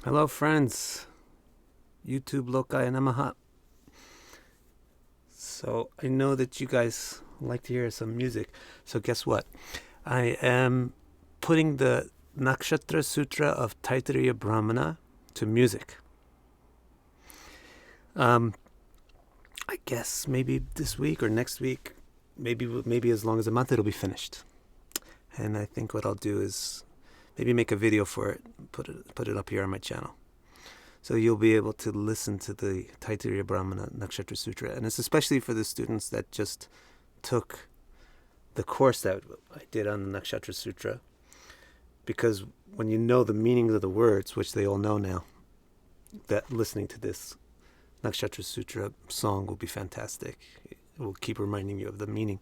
Hello, friends. YouTube Lokaya Namaha. So, I know that you guys like to hear some music. So, guess what? I am putting the Nakshatra Sutra of Taittiriya Brahmana to music. I guess maybe this week or next week, maybe as long as a month, it'll be finished. And I think what I'll do is maybe make a video for it, put it up here on my channel. So you'll be able to listen to the Taittiriya Brahmana Nakshatra Sutra. And it's especially for the students that just took the course that I did on the Nakshatra Sutra. Because when you know the meanings of the words, which they all know now, that listening to this Nakshatra Sutra song will be fantastic. It will keep reminding you of the meaning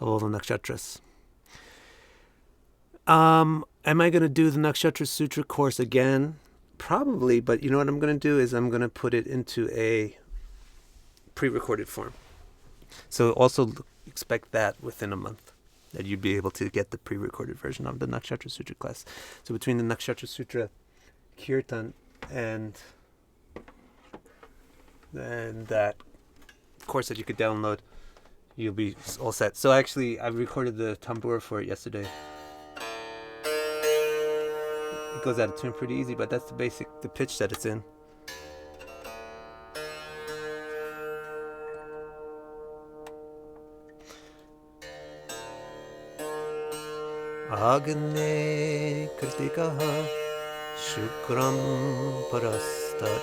of all the nakshatras. Am I going to do the Nakshatra Sutra course again? Probably, but you know what I'm going to do is I'm going to put it into a pre-recorded form. So also expect that within a month, that you'd be able to get the pre-recorded version of the Nakshatra Sutra class. So between the Nakshatra Sutra Kirtan and that course that you could download, you'll be all set. So actually, I recorded the tambura for it yesterday. It goes out of tune pretty easy, but that's the pitch that it's in. Agne kritikaha shukram parastat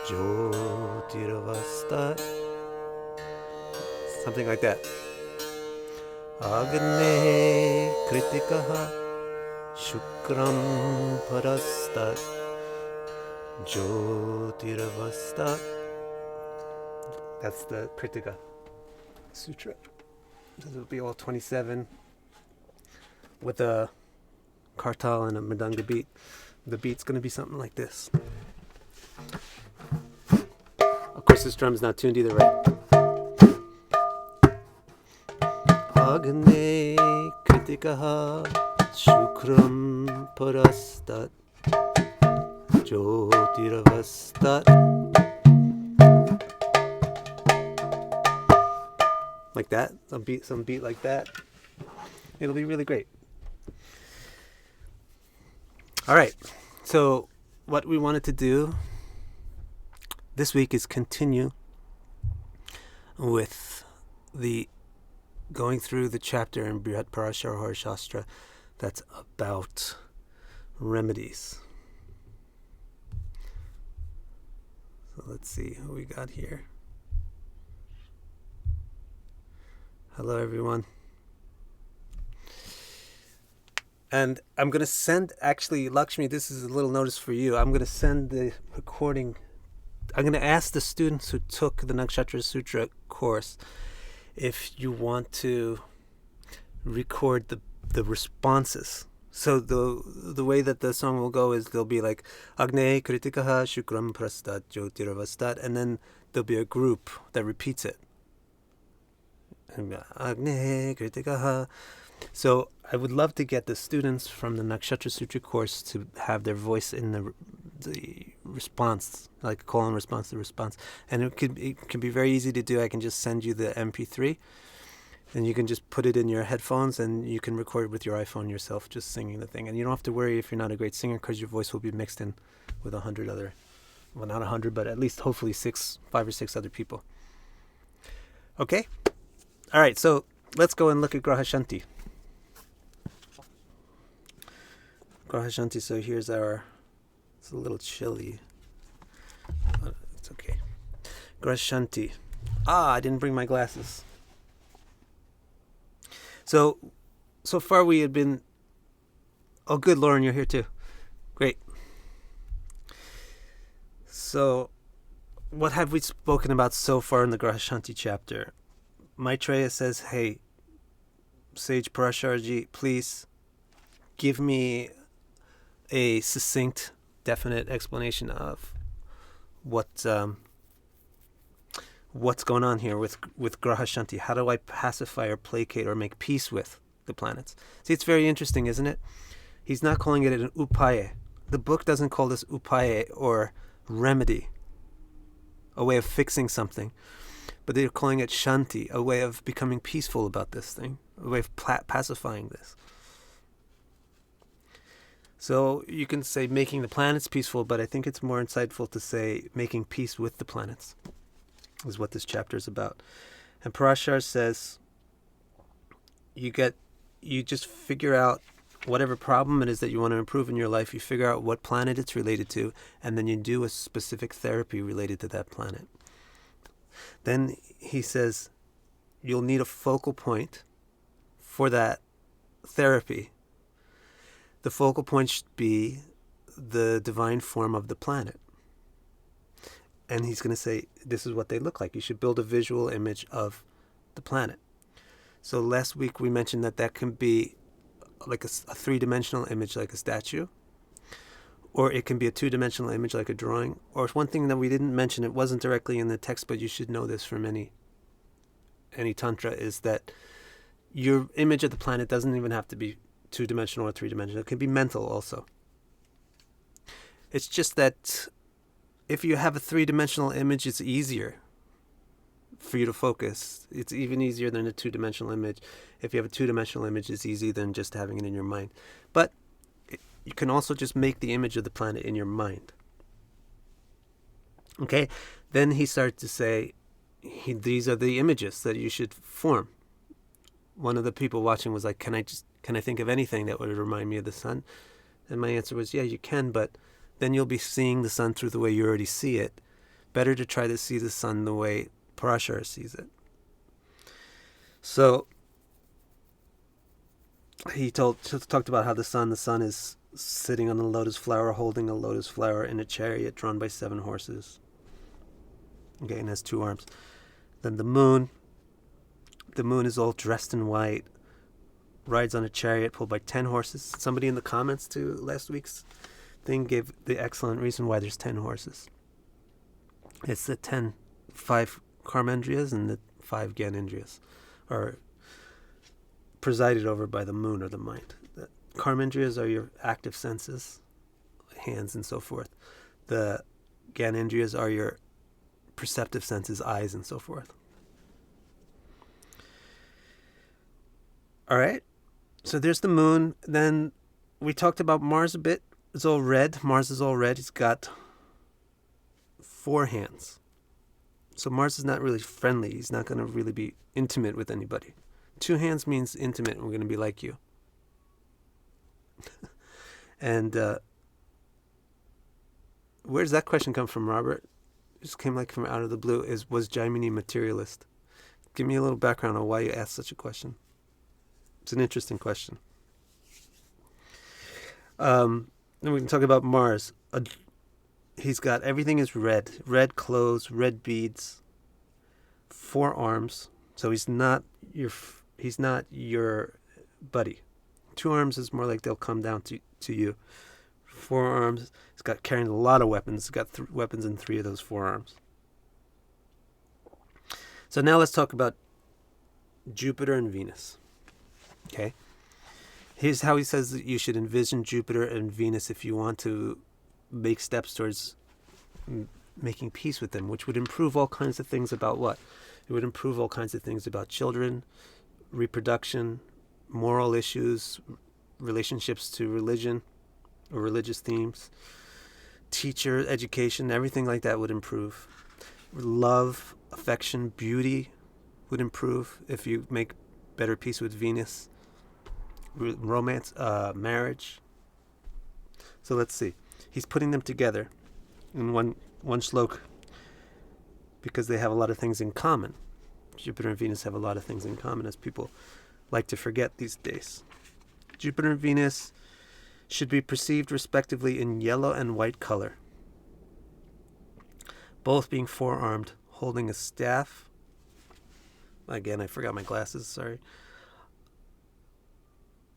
jyotiravastat. Something like that. Agne kritikaha Shukram parastat jyotiravastat. That's the Kritika Sutra. This will be all 27 with a kartal and a mridanga beat. The beat's going to be something like this. Of course, this drum's not tuned either, right? Agne Kritikaha Shukram parastat jyotiravastat. Like that, some beat like that. It'll be really great. All right, so what we wanted to do this week is continue with the going through the chapter in Brihat Parashara Hora Shastra that's about remedies. So let's see who we got here. Hello, everyone. And I'm going to send, actually, Lakshmi, this is a little notice for you. I'm going to send the recording. I'm going to ask the students who took the Nakshatra Sutra course if you want to record the responses. So the way that the song will go is there'll be like Agne Kritikaha Shukram Prastat Jyotiravastat, and then there'll be a group that repeats it. Agne Kritikaha. So I would love to get the students from the Nakshatra Sutra course to have their voice in the response, like call and response to response. And it can be very easy to do. I can just send you the MP3, and you can just put it in your headphones, and you can record with your iPhone yourself, just singing the thing. And you don't have to worry if you're not a great singer, because your voice will be mixed in with 100 other, well, not 100, but at least hopefully 5 or 6 other people. Okay? All right, so let's go and look at Graha-Shanti. Graha-Shanti, so here's it's a little chilly, but it's okay. Graha-Shanti. I didn't bring my glasses. So far we had been, oh good, Lauren, you're here too. Great. So, what have we spoken about so far in the Graha-Shanti chapter? Maitreya says, hey, Sage Parasharaji, please give me a succinct, definite explanation of what's going on here with Graha-Shanti. How do I pacify or placate or make peace with the planets? See, it's very interesting, isn't it? He's not calling it an upaya. the book doesn't call this upaye or remedy, a way of fixing something, but they're calling it shanti, a way of becoming peaceful about this thing, a way of pacifying this. So you can say making the planets peaceful, but I think it's more insightful to say making peace with the planets is what this chapter is about. And Parashara says you just figure out whatever problem it is that you want to improve in your life, you figure out what planet it's related to, and then you do a specific therapy related to that planet. Then he says you'll need a focal point for that therapy. The focal point should be the divine form of the planet. And he's going to say, this is what they look like. You should build a visual image of the planet. So last week we mentioned that can be like a three-dimensional image like a statue, or it can be a two-dimensional image like a drawing. Or one thing that we didn't mention, it wasn't directly in the text, but you should know this from any tantra, is that your image of the planet doesn't even have to be two-dimensional or three-dimensional. It can be mental also. It's just that if you have a three-dimensional image, it's easier for you to focus. It's even easier than a two-dimensional image. If you have a two-dimensional image, it's easier than just having it in your mind. But you can also just make the image of the planet in your mind. Okay? Then he started to say, these are the images that you should form. One of the people watching was like, can I think of anything that would remind me of the sun? And my answer was, yeah, you can, but then you'll be seeing the sun through the way you already see it. Better to try to see the sun the way Parashara sees it. So he talked about how the sun is sitting on a lotus flower, holding a lotus flower in a chariot drawn by 7 horses. Okay, and has 2 arms. Then the moon is all dressed in white, rides on a chariot pulled by 10 horses. Somebody in the comments to last week's thing gave the excellent reason why there's 10 horses. It's the 5 karmendriyas and the 5 gyanendriyas are presided over by the moon or the mind. The karmendriyas are your active senses, hands and so forth. The gyanendriyas are your perceptive senses, eyes and so forth. All right, so there's the moon. Then we talked about Mars a bit. It's all red. Mars is all red. He's got 4 hands. So Mars is not really friendly. He's not going to really be intimate with anybody. 2 hands means intimate, and we're going to be like you. And where does that question come from, Robert? It just came like from out of the blue. Was Jaimini materialist? Give me a little background on why you asked such a question. It's an interesting question. Then we can talk about Mars. He's got everything is red. Red clothes, red beads, 4 arms. So he's not your buddy. 2 arms is more like they'll come down to you. 4 arms. He's got carrying a lot of weapons. He's got weapons in 3 of those 4 arms. So now let's talk about Jupiter and Venus. Okay. Here's how he says that you should envision Jupiter and Venus if you want to make steps towards making peace with them, which would improve all kinds of things about what? It would improve all kinds of things about children, reproduction, moral issues, relationships to religion or religious themes, teacher, education, everything like that would improve. Love, affection, beauty would improve if you make better peace with Venus. Romance, marriage. So let's see. He's putting them together in one shlok because they have a lot of things in common. Jupiter and Venus have a lot of things in common, as people like to forget these days. Jupiter and Venus should be perceived respectively in yellow and white color, both being 4-armed, holding a staff. Again, I forgot my glasses, sorry.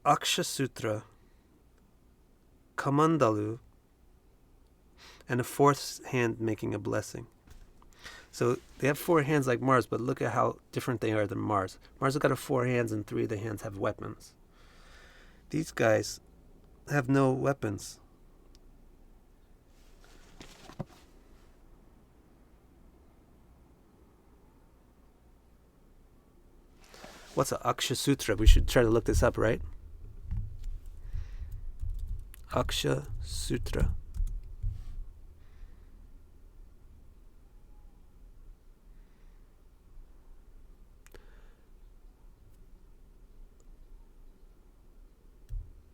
Aksha Sutra, Kamandalu, and a 4th hand making a blessing. So they have 4 hands like Mars, but look at how different they are than Mars. Mars has got 4 hands and 3 of the hands have weapons. These guys have no weapons. What's a Aksha Sutra? We should try to look this up, right? Aksha Sutra.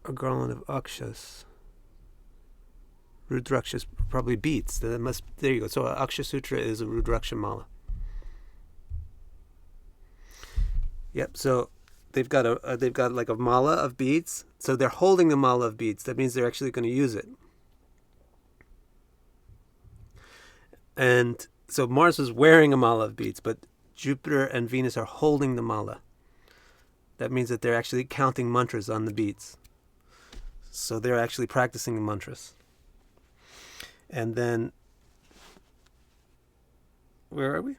A garland of akshas. Rudrakshas, probably beats. There you go. So Aksha Sutra is a Rudraksha mala. Yep. So they've got like a mala of beads. So they're holding the mala of beads. That means they're actually going to use it. And so Mars is wearing a mala of beads, but Jupiter and Venus are holding the mala. That means that they're actually counting mantras on the beads. So they're actually practicing the mantras. And then, where are we?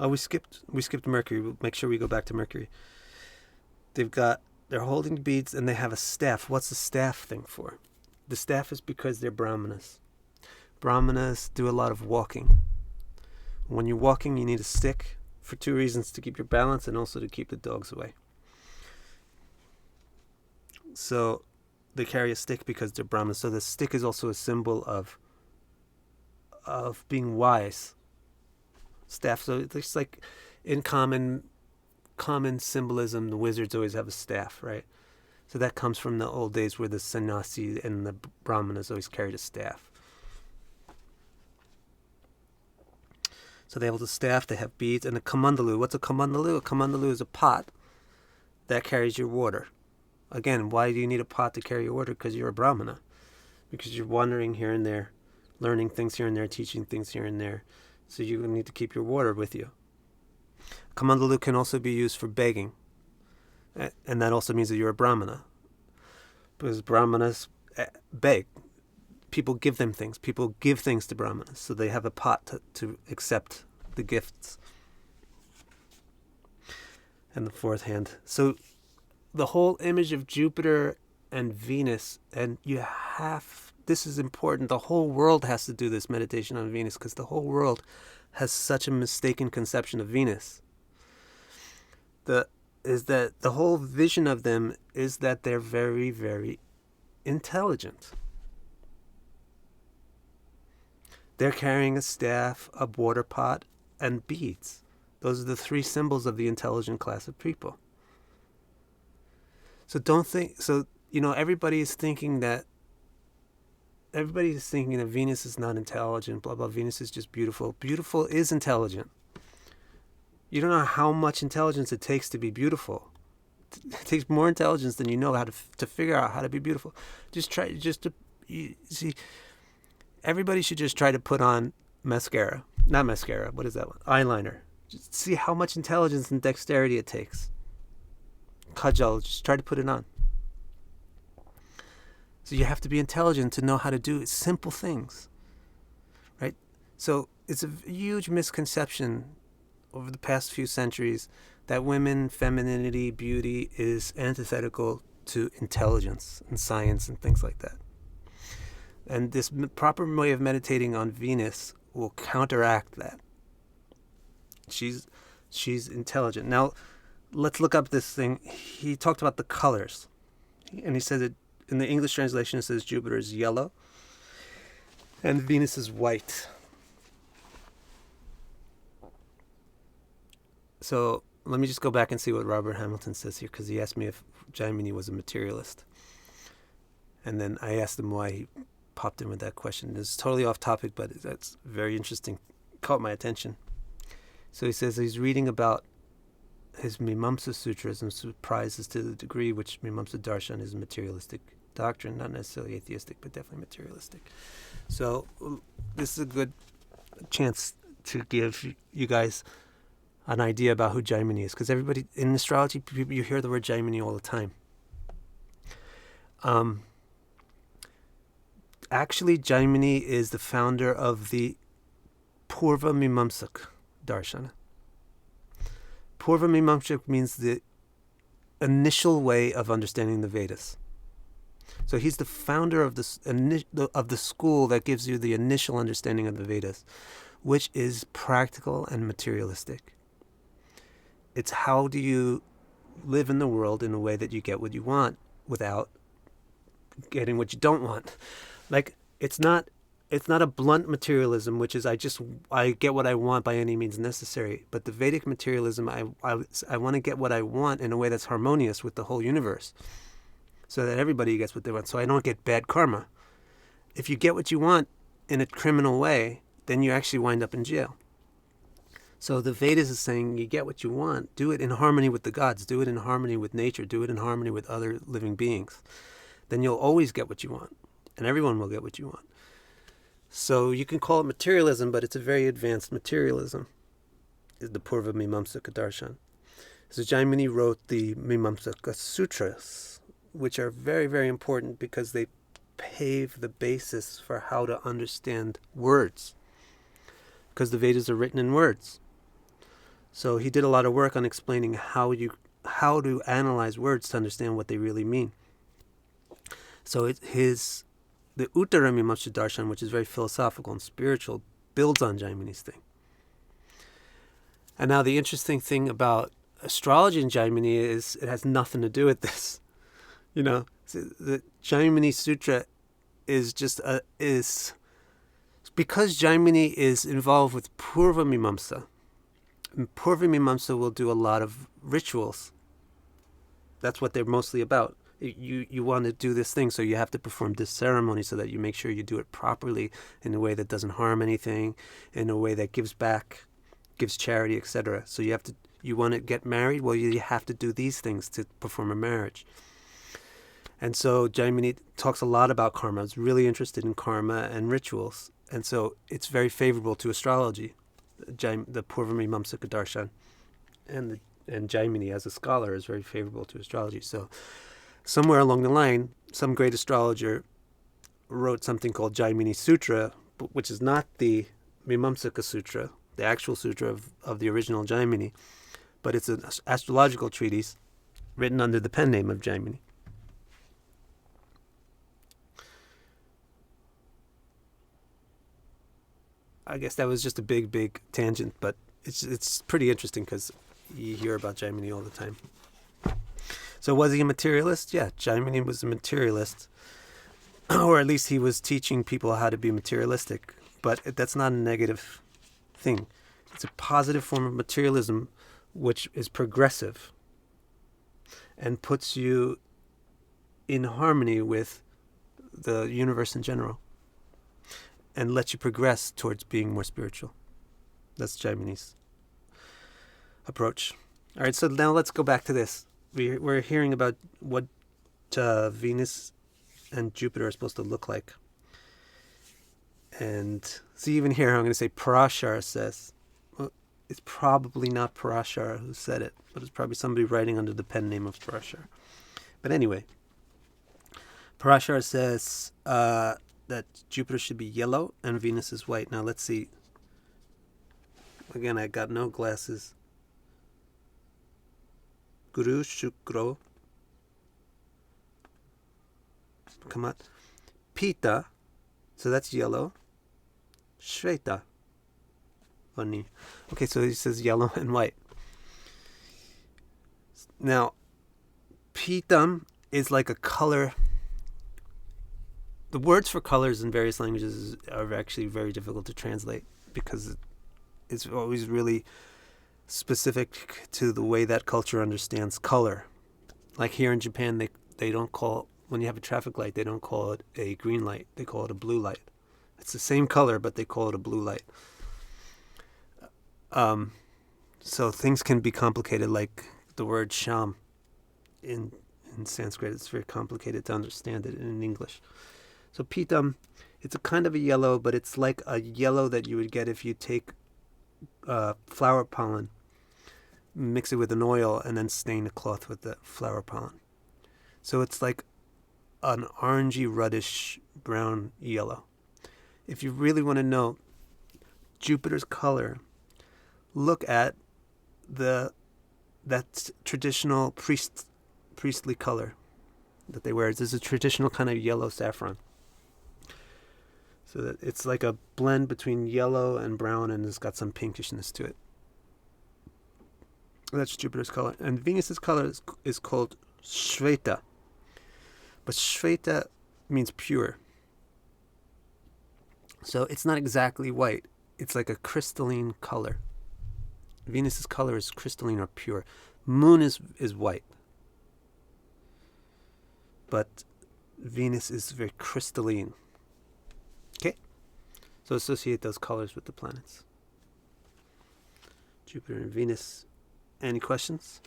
Oh, we skipped Mercury. We'll make sure we go back to Mercury. They're holding beads and they have a staff. What's the staff thing for? The staff is because they're Brahmanas. Brahmanas do a lot of walking. When you're walking, you need a stick for two reasons: to keep your balance and also to keep the dogs away. So they carry a stick because they're Brahmanas. So the stick is also a symbol of being wise. Staff. So it's like in common symbolism, the wizards always have a staff, right? So that comes from the old days where the sannyasi and the brahmanas always carried a staff. So they have the staff, they have beads, and a kamandalu. What's a kamandalu? A kamandalu is a pot that carries your water. Again, why do you need a pot to carry your water? Because you're a brahmana. Because you're wandering here and there, learning things here and there, teaching things here and there. So you need to keep your water with you. Kamandalu can also be used for begging. And that also means that you're a brahmana. Because brahmanas beg. People give them things. People give things to brahmanas. So they have a pot to accept the gifts. And the fourth hand. So the whole image of Jupiter and Venus, and this is important. The whole world has to do this meditation on Venus because the whole world has such a mistaken conception of Venus. The whole vision of them is that they're very, very intelligent. They're carrying a staff, a water pot, and beads. Those are the three symbols of the intelligent class of people. So everybody is thinking that Venus is not intelligent, blah, blah, Venus is just beautiful. Beautiful is intelligent. You don't know how much intelligence it takes to be beautiful. It takes more intelligence than you know how to figure out how to be beautiful. Everybody should just try to put on mascara. Not mascara, what is that one? Eyeliner. Just see how much intelligence and dexterity it takes. Kajal, just try to put it on. So you have to be intelligent to know how to do simple things. Right? So it's a huge misconception over the past few centuries that women, femininity, beauty is antithetical to intelligence and science and things like that. And this proper way of meditating on Venus will counteract that. She's intelligent. Now, let's look up this thing. He talked about the colors. And he says it in the English translation, it says Jupiter is yellow and Venus is white. So let me just go back and see what Robert Hamilton says here, because he asked me if Jaimini was a materialist. And then I asked him why he popped in with that question. It's totally off topic, but that's very interesting. Caught my attention. So he says he's reading about his Mimamsa Sutras and surprised as to the degree which Mimamsa Darshan is a materialistic doctrine, not necessarily atheistic, but definitely materialistic. So this is a good chance to give you guys an idea about who Jaimini is, because everybody in astrology, you hear the word Jaimini all the time. Actually, Jaimini is the founder of the Purva Mimamsak Darshana. Purva Mimamsak means the initial way of understanding the Vedas. So he's the founder of the school that gives you the initial understanding of the Vedas, which is practical and materialistic. It's how do you live in the world in a way that you get what you want without getting what you don't want. Like, it's not a blunt materialism, which is I get what I want by any means necessary. But the Vedic materialism, I want to get what I want in a way that's harmonious with the whole universe, so that everybody gets what they want, so I don't get bad karma. If you get what you want in a criminal way, then you actually wind up in jail. So the Vedas is saying you get what you want, do it in harmony with the gods, do it in harmony with nature, do it in harmony with other living beings. Then you'll always get what you want, and everyone will get what you want. So you can call it materialism, but it's a very advanced materialism, is the Purva Mimamsaka Darshan. So Jaimini wrote the Mimamsaka Sutras, which are very, very important because they pave the basis for how to understand words, because the Vedas are written in words. So he did a lot of work on explaining how to analyze words to understand what they really mean. So the Uttara Mimamsaka Darshan, which is very philosophical and spiritual, builds on Jaimini's thing. And now the interesting thing about astrology in Jaimini is it has nothing to do with this. The Jaimini Sutra is because Jaimini is involved with Purva Mimamsa. And Purva Mimamsa will do a lot of rituals. That's what they're mostly about. You want to do this thing, so you have to perform this ceremony so that you make sure you do it properly in a way that doesn't harm anything, in a way that gives back, gives charity, etc. So you want to get married? Well, you have to do these things to perform a marriage. And so Jaimini talks a lot about karma. It's really interested in karma and rituals. And so it's very favorable to astrology, the Purva Mimamsaka Darshan. And Jaimini, as a scholar, is very favorable to astrology. So somewhere along the line, some great astrologer wrote something called Jaimini Sutra, which is not the Mimamsaka Sutra, the actual sutra of the original Jaimini, but it's an astrological treatise written under the pen name of Jaimini. I guess that was just a big tangent, but it's pretty interesting because you hear about Jaimini all the time. So was he a materialist? Yeah, Jaimini was a materialist, or at least he was teaching people how to be materialistic. But that's not a negative thing. It's a positive form of materialism, which is progressive and puts you in harmony with the universe in general, and lets you progress towards being more spiritual. That's Jaimini's approach. All right, so now let's go back to this. We're hearing about what Venus and Jupiter are supposed to look like. And see, even here, I'm going to say Parashara says. Well, it's probably not Parashara who said it, but it's probably somebody writing under the pen name of Parashara. But anyway, Parashara says that Jupiter should be yellow and Venus is white. Now let's see. Again, I got no glasses. Guru Shukro. Come on. Pita. So that's yellow. Shveta. Funny. Okay, so he says yellow and white. Now, Pitam is like a color. The words for colors in various languages are actually very difficult to translate because it's always really specific to the way that culture understands color. Like here in Japan, they don't call, when you have a traffic light, they don't call it a green light. They call it a blue light. It's the same color, but they call it a blue light. So things can be complicated, like the word sham in Sanskrit. It's very complicated to understand it in English. So pitam, it's a kind of a yellow, but it's like a yellow that you would get if you take flower pollen, mix it with an oil, and then stain a cloth with the flower pollen. So it's like an orangey, reddish, brown yellow. If you really want to know Jupiter's color, look at that traditional priestly color that they wear. There's a traditional kind of yellow saffron. So that it's like a blend between yellow and brown, and it's got some pinkishness to it. That's Jupiter's color. And Venus's color is called Shveta. But Shveta means pure. So it's not exactly white. It's like a crystalline color. Venus's color is crystalline or pure. Moon is white. But Venus is very crystalline. Okay? So associate those colors with the planets. Jupiter and Venus. Any questions?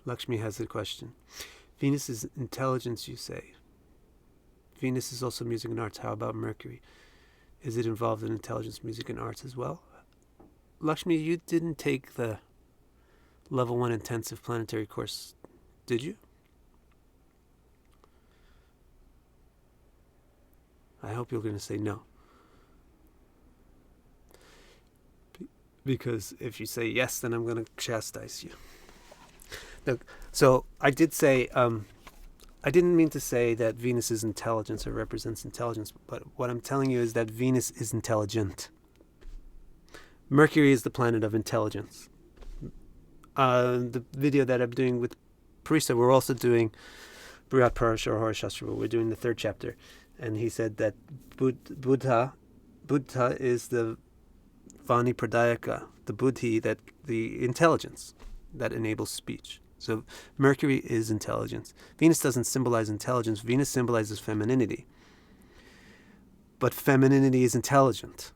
Lakshmi has a question. Venus is intelligence, you say. Venus is also music and arts. How about Mercury? Is it involved in intelligence, music, and arts as well? Lakshmi, you didn't take the level 1 intensive planetary course, did you? I hope you're going to say no. Because if you say yes, then I'm going to chastise you. Look, so I did say, I didn't mean to say that Venus is intelligence or represents intelligence, but what I'm telling you is that Venus is intelligent. Mercury is the planet of intelligence. The video that I'm doing with Parisa, we're also doing Brihat, Parashara, Hora, Shastra, but we're doing the 3rd chapter. And he said that Buddha is the Vani Pradayaka, the Buddhi, that the intelligence that enables speech. So Mercury is intelligence. Venus doesn't symbolize intelligence. Venus symbolizes femininity. But femininity is intelligent.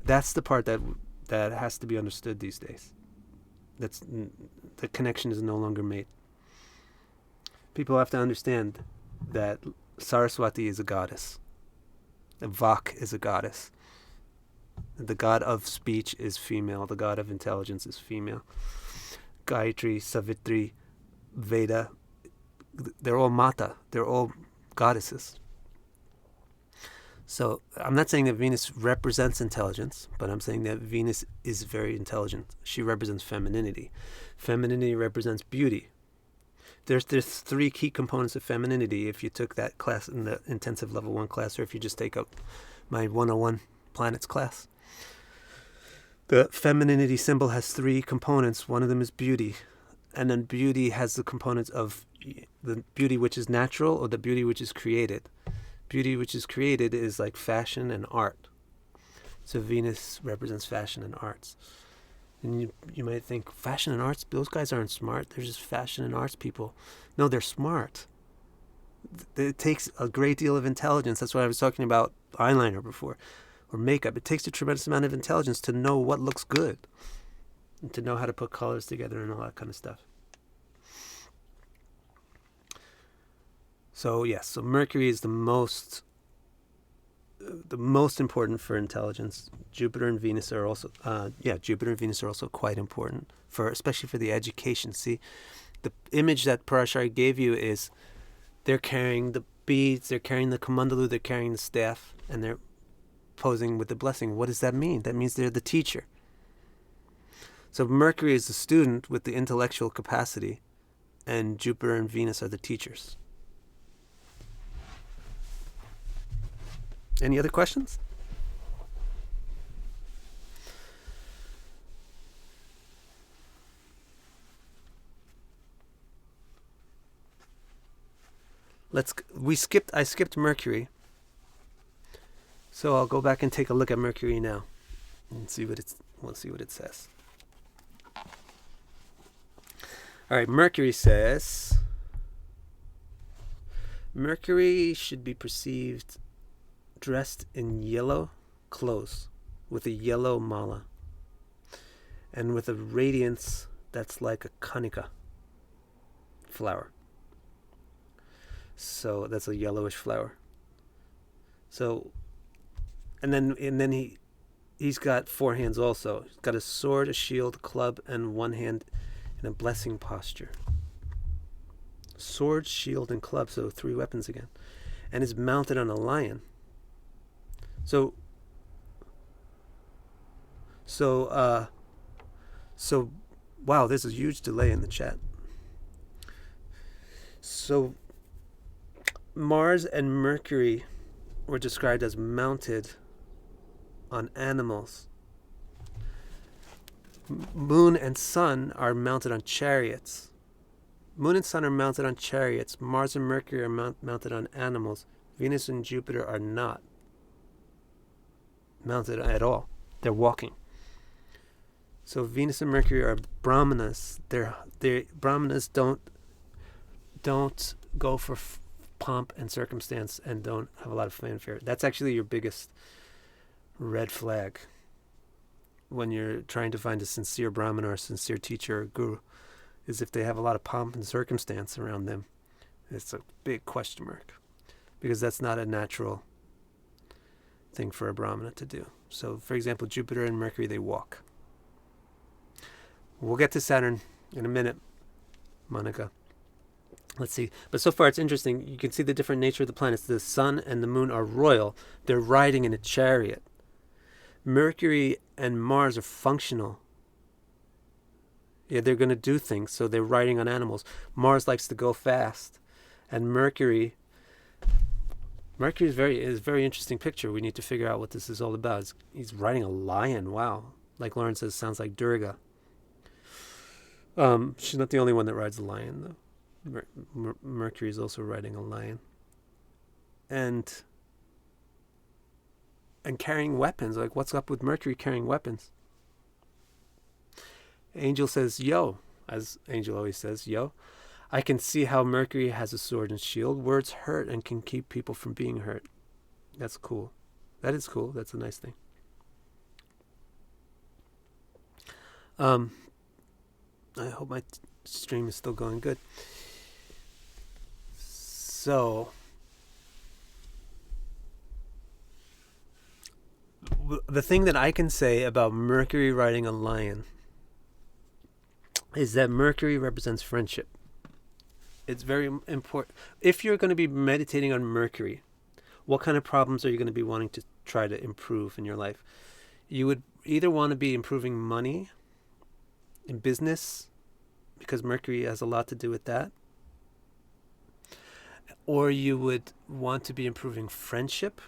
That's the part that has to be understood these days. The connection is no longer made. People have to understand that Saraswati is a goddess. Vak is a goddess. The god of speech is female. The god of intelligence is female. Gayatri, Savitri, Veda, they're all Mata. They're all goddesses. So I'm not saying that Venus represents intelligence, but I'm saying that Venus is very intelligent. She represents femininity. Femininity represents beauty. There's 3 key components of femininity if you took that class in the intensive level 1 class, or if you just take up my 101 planets class. The femininity symbol has 3 components. One of them is beauty. And then beauty has the components of the beauty which is natural or the beauty which is created. Beauty which is created is like fashion and art. So Venus represents fashion and arts. And you might think, fashion and arts, those guys aren't smart. They're just fashion and arts people. No, they're smart. It takes a great deal of intelligence. That's why I was talking about eyeliner before. Or makeup. It takes a tremendous amount of intelligence to know what looks good and to know how to put colors together and all that kind of stuff. So yes, so Mercury is the most important for intelligence. Jupiter and Venus are also Jupiter and Venus are also quite important especially for the education. See, the image that Parashara gave you is they're carrying the beads, they're carrying the kamandalu, they're carrying the staff, and they're posing with the blessing. What does that mean? That means they're the teacher. So Mercury is the student with the intellectual capacity, and Jupiter and Venus are the teachers. Any other questions? I skipped Mercury. So I'll go back and take a look at Mercury now and we'll see what it says. All right, Mercury says Mercury should be perceived dressed in yellow clothes with a yellow mala and with a radiance that's like a kanika flower. So that's a yellowish flower. So and then he's got 4 hands also. He's got a sword, a shield, a club, and 1 hand in a blessing posture. Sword, shield, and club, so 3 weapons again. And is mounted on a lion. So wow, there's a huge delay in the chat. So Mars and Mercury were described as mounted on animals. Moon and Sun are mounted on chariots. Moon and Sun are mounted on chariots. Mars and Mercury are mounted on animals. Venus and Jupiter are not mounted at all. They're walking. So Venus and Mercury are brahmanas. They brahmanas don't go for pomp and circumstance and don't have a lot of fanfare. That's actually your biggest red flag when you're trying to find a sincere brahmana or a sincere teacher or guru, is if they have a lot of pomp and circumstance around them. It's a big question mark, because that's not a natural thing for a brahmana to do. So, for example, Jupiter and Mercury, they walk. We'll get to Saturn in a minute, Monica. Let's see. But so far it's interesting. You can see the different nature of the planets. The Sun and the Moon are royal. They're riding in a chariot. Mercury and Mars are functional. Yeah, they're going to do things, so they're riding on animals. Mars likes to go fast. And Mercury is a very interesting picture. We need to figure out what this is all about. He's riding a lion. Wow. Like Lauren says, sounds like Durga. She's not the only one that rides a lion, though. Mercury is also riding a lion. And carrying weapons. Like, what's up with Mercury carrying weapons? Angel says, yo, as Angel always says, yo. I can see how Mercury has a sword and shield. Words hurt and can keep people from being hurt. That's cool. That is cool. That's a nice thing. I hope my stream is still going good. So, the thing that I can say about Mercury riding a lion is that Mercury represents friendship. It's very important. If you're going to be meditating on Mercury, what kind of problems are you going to be wanting to try to improve in your life? You would either want to be improving money in business, because Mercury has a lot to do with that, or you would want to be improving friendship,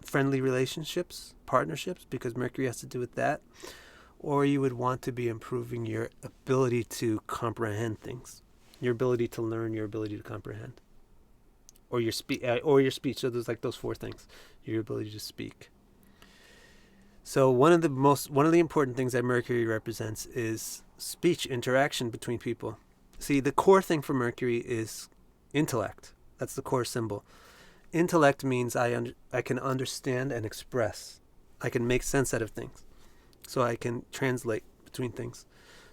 friendly relationships, partnerships, because Mercury has to do with that, or you would want to be improving your ability to comprehend things, your ability to learn, your ability to comprehend, or your speech. So there's like those four things: your ability to speak. So one of the important things that Mercury represents is speech, interaction between people. See, the core thing for Mercury is intellect. That's the core symbol. Intellect means I can understand and express. I can make sense out of things. So I can translate between things.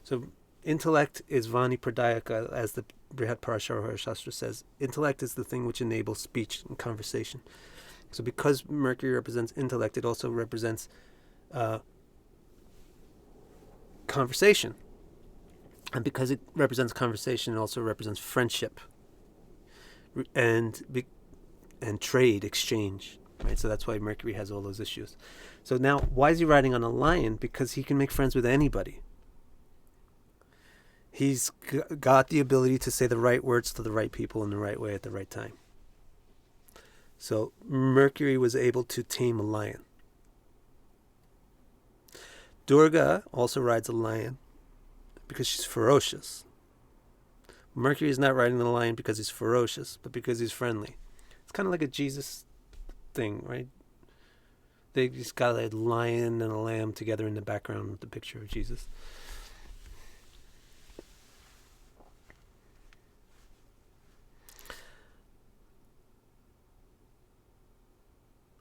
So intellect is Vani Pradayaka, as the Brihat Parashara Hora Shastra says. Intellect is the thing which enables speech and conversation. So because Mercury represents intellect, it also represents conversation. And because it represents conversation, it also represents friendship and trade, exchange. Right? So that's why Mercury has all those issues. So now, why is he riding on a lion? Because he can make friends with anybody. He's got the ability to say the right words to the right people in the right way at the right time. So Mercury was able to tame a lion. Durga also rides a lion because she's ferocious. Mercury is not riding the lion because he's ferocious, but because he's friendly. It's kind of like a Jesus thing, right? They just got a lion and a lamb together in the background with the picture of Jesus.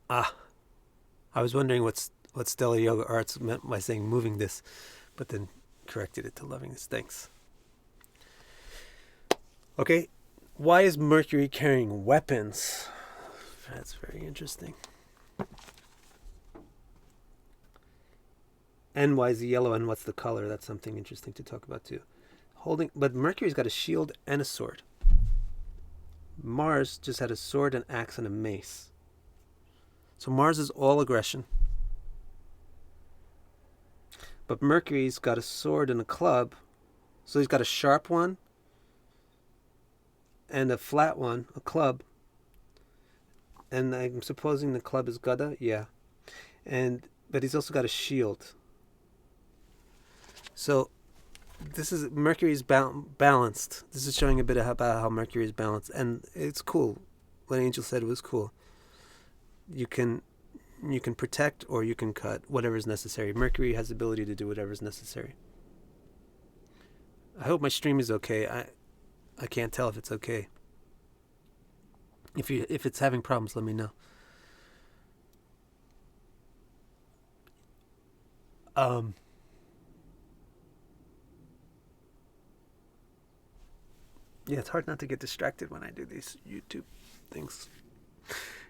I was wondering what Stella Yoga Arts meant by saying moving this, but then corrected it to loving this. Thanks. Okay, why is Mercury carrying weapons? That's very interesting. And why is he yellow, and what's the color? That's something interesting to talk about too. But Mercury's got a shield and a sword. Mars just had a sword, an axe, and a mace. So Mars is all aggression. But Mercury's got a sword and a club. So he's got a sharp one and a flat one, a club. And I'm supposing the club is Gada, yeah. But he's also got a shield. So this is Mercury's balanced. This is showing a bit about how Mercury is balanced, and it's cool. What Angel said was cool. You can protect or you can cut, whatever is necessary. Mercury has the ability to do whatever is necessary. I hope my stream is okay. I can't tell if it's okay. If it's having problems, let me know. Yeah, it's hard not to get distracted when I do these YouTube things.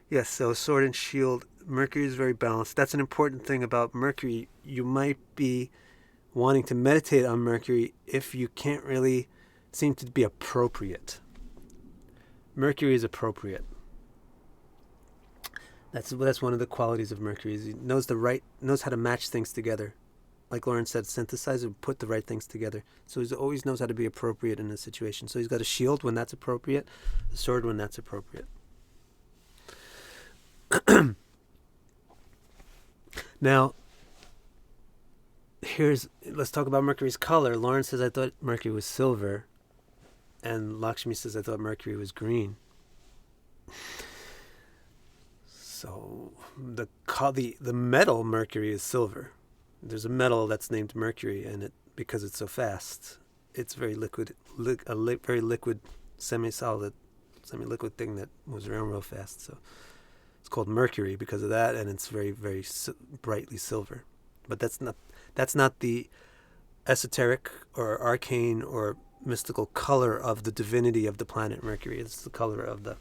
Yes, so sword and shield. Mercury is very balanced. That's an important thing about Mercury. You might be wanting to meditate on Mercury if you can't really seem to be appropriate. Mercury is appropriate. That's one of the qualities of Mercury. He knows how to match things together. Like Lauren said, synthesize and put the right things together. So he always knows how to be appropriate in a situation. So he's got a shield when that's appropriate, a sword when that's appropriate. Now, let's talk about Mercury's color. Lauren says, I thought Mercury was silver. And Lakshmi says, I thought Mercury was green. So the metal Mercury is silver. There's a metal that's named Mercury, and because it's so fast, it's very liquid, very liquid, semi-solid, semi-liquid thing that moves around real fast. So it's called Mercury because of that, and it's very, very brightly silver. But that's not the esoteric or arcane or mystical color of the divinity of the planet Mercury. It's the color of the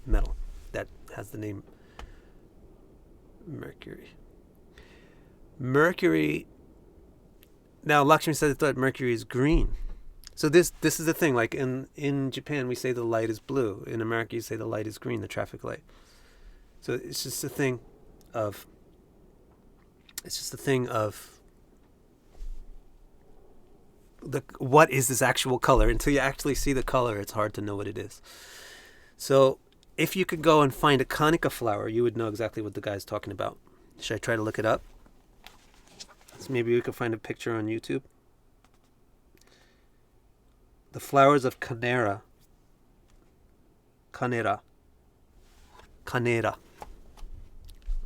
metal that has the name Mercury. Now Lakshmi said I thought Mercury is green. So this is the thing, like in Japan we say the light is blue. In America you say the light is green, the traffic light. So it's just a thing of what is this actual color? Until you actually see the color, it's hard to know what it is. So if you could go and find a Kanika flower, you would know exactly what the guy's talking about. Should I try to look it up? So maybe we could find a picture on YouTube. The flowers of Canera.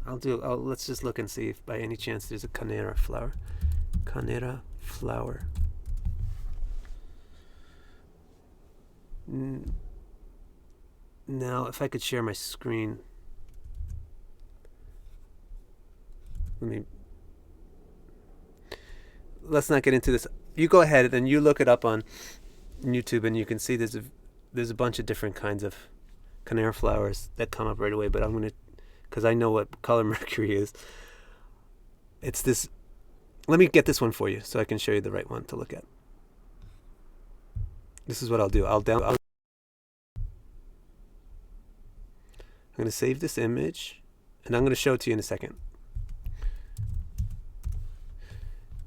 Let's just look and see if by any chance there's a Canera flower. Canera flower. Now, if I could share my screen. Let's not get into this. You go ahead and you look it up on YouTube, and you can see there's a bunch of different kinds of Canera flowers that come up right away. But I'm gonna, because I know what color Mercury is. It's this. Let me get this one for you so I can show you the right one to look at. This is what I'll do. I'm going to save this image, and I'm going to show it to you in a second.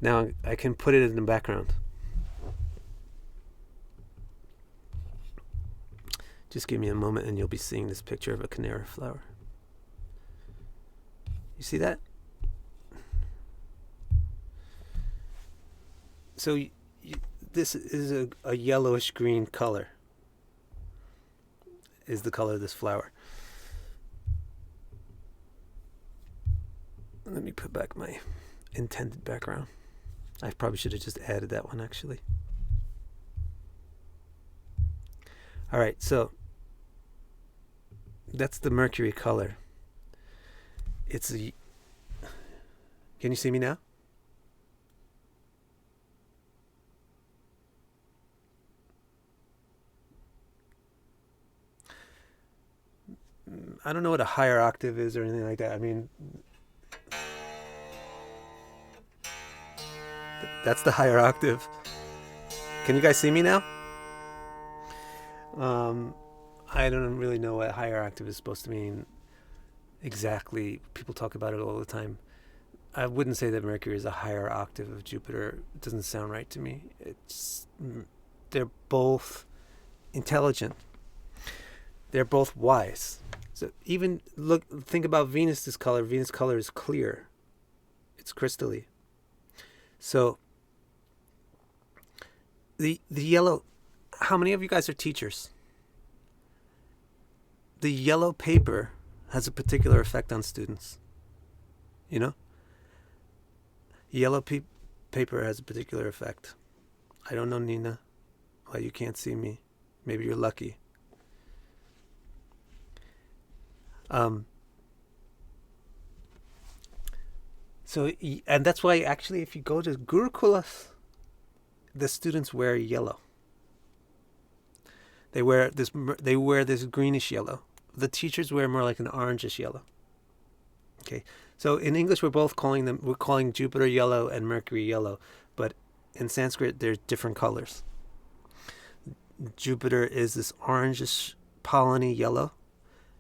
Now I can put it in the background. Just give me a moment and you'll be seeing this picture of a Canera flower. You see that? So this is a yellowish green color. Is the color of this flower. Let me put back my intended background. I probably should have just added that one actually. All right, so that's the Mercury color. Can you see me now? I don't know what a higher octave is or anything like that. I mean, that's the higher octave. Can you guys see me now? I don't really know what higher octave is supposed to mean exactly. People talk about it all the time. I wouldn't say that Mercury is a higher octave of Jupiter. It doesn't sound right to me. They're both intelligent. They're both wise. So even think about Venus's color. Venus' color is clear. It's crystally. So the yellow, how many of you guys are teachers? The yellow paper has a particular effect on students. You know? Yellow paper has a particular effect. I don't know, Nina, why you can't see me. Maybe you're lucky. So, and that's why actually if you go to Gurukulas, the students wear yellow. They wear this greenish yellow. The teachers wear more like an orangish yellow. Okay. So in English we're calling Jupiter yellow and Mercury yellow, but in Sanskrit they're different colors. Jupiter is this orangish polleny yellow,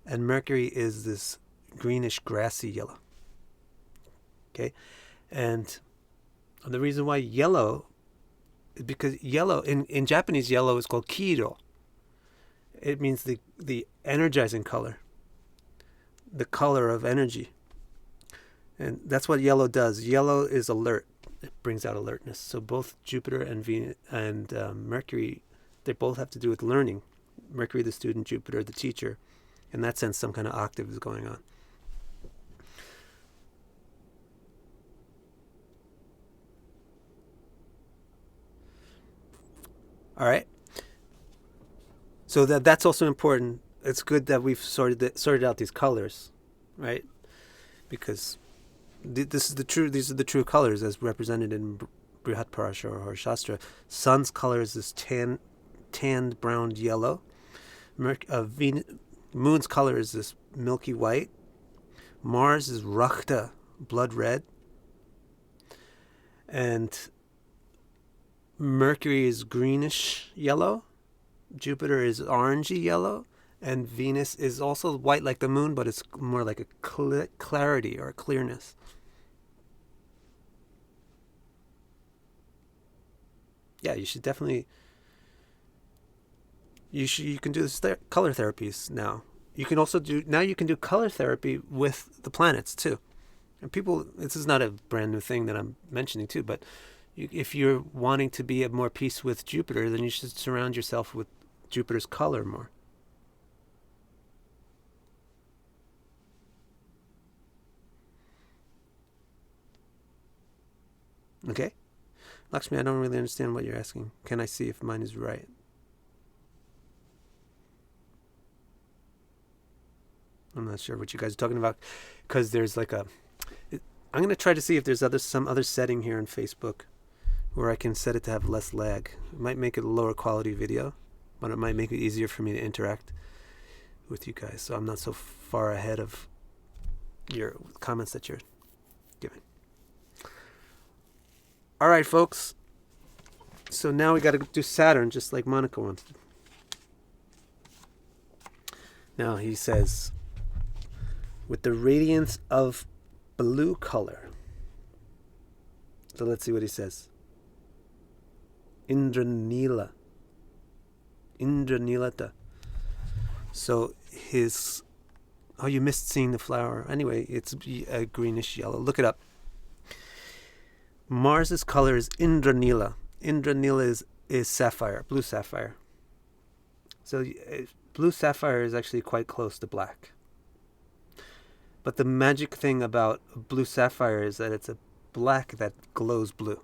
and Mercury is this greenish grassy yellow. Okay? And the reason why yellow is because yellow, in Japanese, yellow is called kiro. It means the energizing color, the color of energy. And that's what yellow does. Yellow is alert. It brings out alertness. So both Jupiter and Venus and Mercury, they both have to do with learning. Mercury the student, Jupiter the teacher. In that sense, some kind of octave is going on. All right. So that's also important. It's good that we've sorted out these colors, right? Because these are the true colors as represented in Brihat, Parashara, or Shastra. Sun's color is this tanned brown yellow. Moon's color is this milky white. Mars is Rakhta, blood red. And Mercury is greenish yellow. Jupiter is orangey yellow. And Venus is also white like the moon, but it's more like a clarity or a clearness. Yeah, you should definitely... You can do this color therapies now. You can also do color therapy with the planets too. And people, this is not a brand new thing that I'm mentioning too, but if you're wanting to be at more peace with Jupiter, then you should surround yourself with Jupiter's color more. Okay? Lakshmi, I don't really understand what you're asking. Can I see if mine is right? I'm not sure what you guys are talking about, because there's like I'm going to try to see if there's some other setting here in Facebook where I can set it to have less lag. It might make it a lower quality video, but it might make it easier for me to interact with you guys, so I'm not so far ahead of your comments that you're giving. All right, folks. So now we got to do Saturn, just like Monica wanted. Now he says, with the radiance of blue color. So let's see what he says. Indranila. Indranilata. So his... Oh, you missed seeing the flower. Anyway, it's a greenish yellow. Look it up. Mars's color is Indranila. Indranila is sapphire, blue sapphire. So blue sapphire is actually quite close to black. But the magic thing about blue sapphire is that it's a black that glows blue.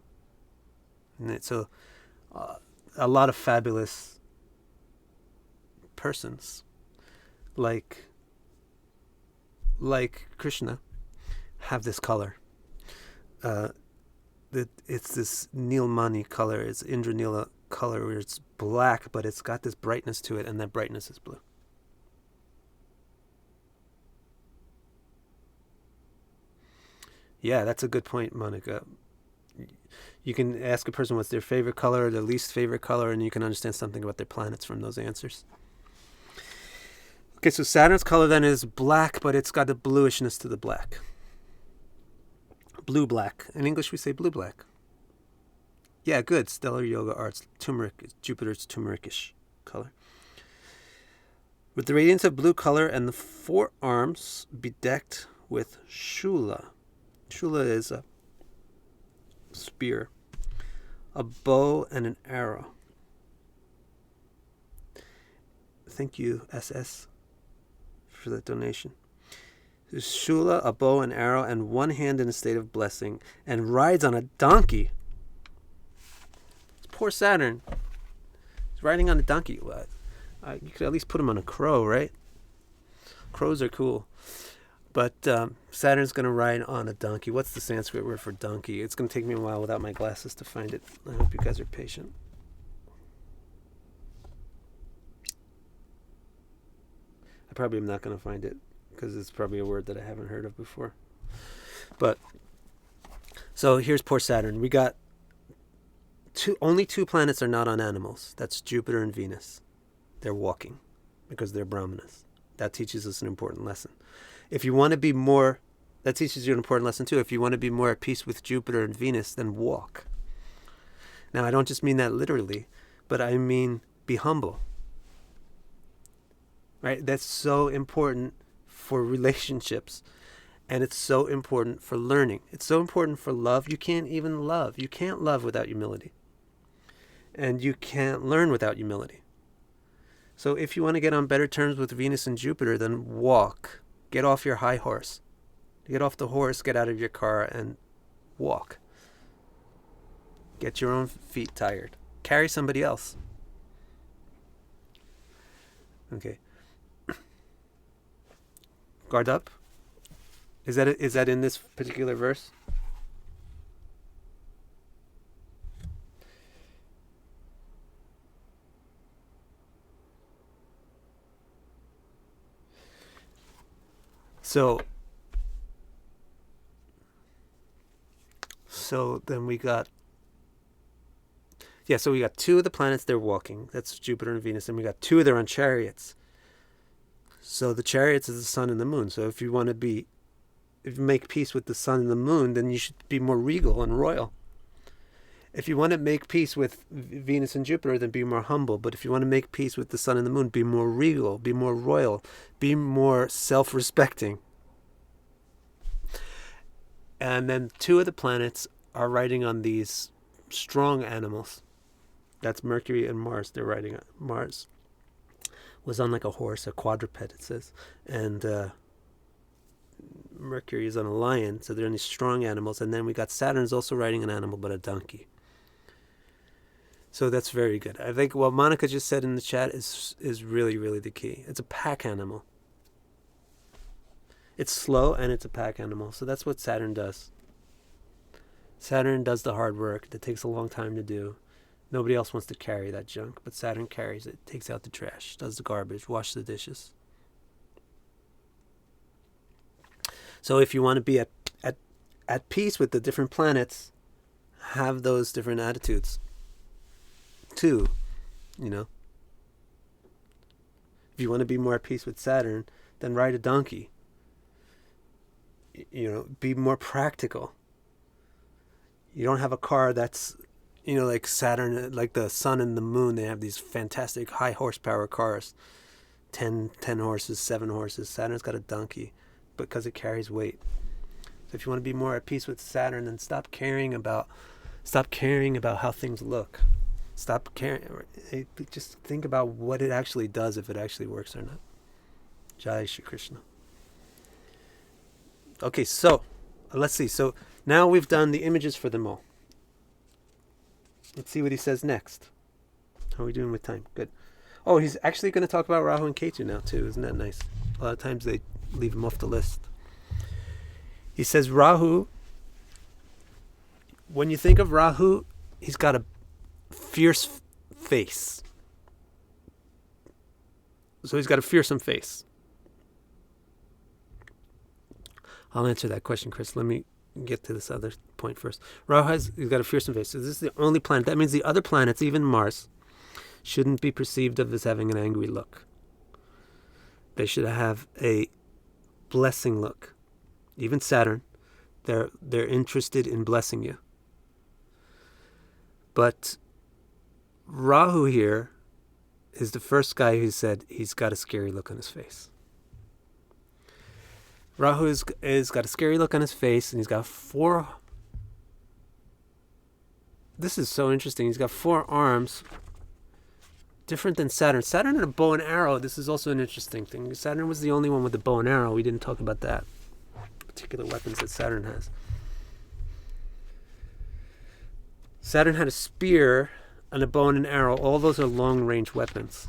And so a lot of fabulous persons, like Krishna, have this color. It's this Nilmani color. It's Indranila color, where it's black, but it's got this brightness to it, and that brightness is blue. Yeah, that's a good point, Monica. You can ask a person what's their favorite color, their least favorite color, and you can understand something about their planets from those answers. Okay, so Saturn's color then is black, but it's got a bluishness to the black. Blue-black. In English, we say blue-black. Yeah, good. Stellar Yoga Arts. Turmeric. Jupiter's turmericish color. With the radiance of blue color and the forearms bedecked with shula. Shula is a spear, a bow, and an arrow. Thank you, SS, for that donation. Shula, a bow, and arrow, and one hand in a state of blessing, and rides on a donkey. It's poor Saturn. He's riding on a donkey. What? You could at least put him on a crow, right? Crows are cool. But Saturn's going to ride on a donkey. What's the Sanskrit word for donkey? It's going to take me a while without my glasses to find it. I hope you guys are patient. I probably am not going to find it because it's probably a word that I haven't heard of before. But, so here's poor Saturn. We got only two planets are not on animals. That's Jupiter and Venus. They're walking because they're Brahmanas. That teaches us an important lesson. If you want to be more, that teaches you an important lesson too. If you want to be more at peace with Jupiter and Venus, then walk. Now, I don't just mean that literally, but I mean be humble. Right? That's so important for relationships. And it's so important for learning. It's so important for love. You can't even love. You can't love without humility. And you can't learn without humility. So if you want to get on better terms with Venus and Jupiter, then walk. Get off your high horse. Get off the horse, get out of your car, and walk. Get your own feet tired. Carry somebody else. Okay. Guard up. Is that in this particular verse? So then we got, so we got two of the planets, they're walking. That's Jupiter and Venus. And we got two, they're on chariots. So the chariots is the sun and the moon. So if you make peace with the sun and the moon, then you should be more regal and royal. If you want to make peace with Venus and Jupiter, then be more humble. But if you want to make peace with the sun and the moon, be more regal, be more royal, be more self-respecting. And then two of the planets are riding on these strong animals. That's Mercury and Mars. They're riding on. Mars was on like a horse, a quadruped, it says. And Mercury is on a lion. So they're on these strong animals. And then we got Saturn's also riding an animal, but a donkey. So that's very good. I think what Monica just said in the chat is really, really the key. It's a pack animal. It's slow and it's a pack animal. So that's what Saturn does. Saturn does the hard work that takes a long time to do. Nobody else wants to carry that junk, but Saturn carries it, takes out the trash, does the garbage, washes the dishes. So if you want to be at peace with the different planets, have those different attitudes too, If you want to be more at peace with Saturn, then ride a donkey. Be more practical. You don't have a car that's, like Saturn, like the sun and the moon, they have these fantastic high horsepower cars. 10 horses, 7 horses. Saturn's got a donkey because it carries weight. So if you want to be more at peace with Saturn, then stop caring about how things look. Stop caring. Just think about what it actually does, if it actually works or not. Jai Shri Krishna. Okay, so let's see. So now we've done the images for them all. Let's see what he says next. How are we doing with time? Good. Oh, he's actually going to talk about Rahu and Ketu now too. Isn't that nice? A lot of times they leave him off the list. He says Rahu, when you think of Rahu, he's got a fierce face. So he's got a fearsome face. I'll answer that question, Chris. Let me get to this other point first. Rahu he's got a fearsome face. So this is the only planet. That means the other planets, even Mars, shouldn't be perceived of as having an angry look. They should have a blessing look. Even Saturn, they're interested in blessing you. But Rahu here is the first guy who said he's got a scary look on his face. Rahu is got a scary look on his face, and he's got four. This is so interesting. He's got 4 arms, different than Saturn. Saturn had a bow and arrow. This is also an interesting thing. Saturn was the only one with the bow and arrow. We didn't talk about that. Particular weapons that Saturn has. Saturn had a spear and a bow and an arrow. All those are long-range weapons.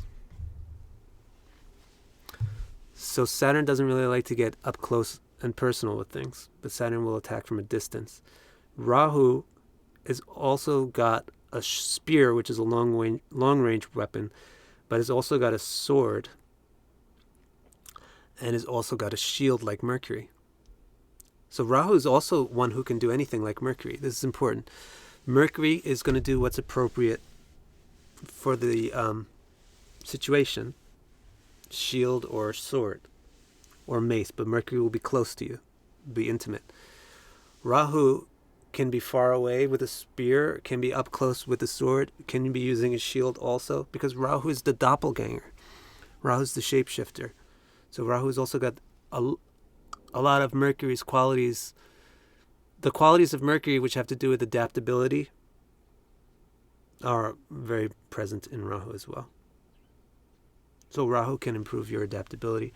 So Saturn doesn't really like to get up close and personal with things, but Saturn will attack from a distance. Rahu has also got a spear, which is a long-range weapon, but has also got a sword, and has also got a shield like Mercury. So Rahu is also one who can do anything like Mercury. This is important. Mercury is going to do what's appropriate for the situation, shield or sword or mace, but Mercury will be close to you, be intimate. Rahu can be far away with a spear, can be up close with a sword, can be using a shield also, because Rahu is the doppelganger. Rahu is the shapeshifter. So Rahu has also got a lot of Mercury's qualities. The qualities of Mercury, which have to do with adaptability, are very present in Rahu as well. So Rahu can improve your adaptability.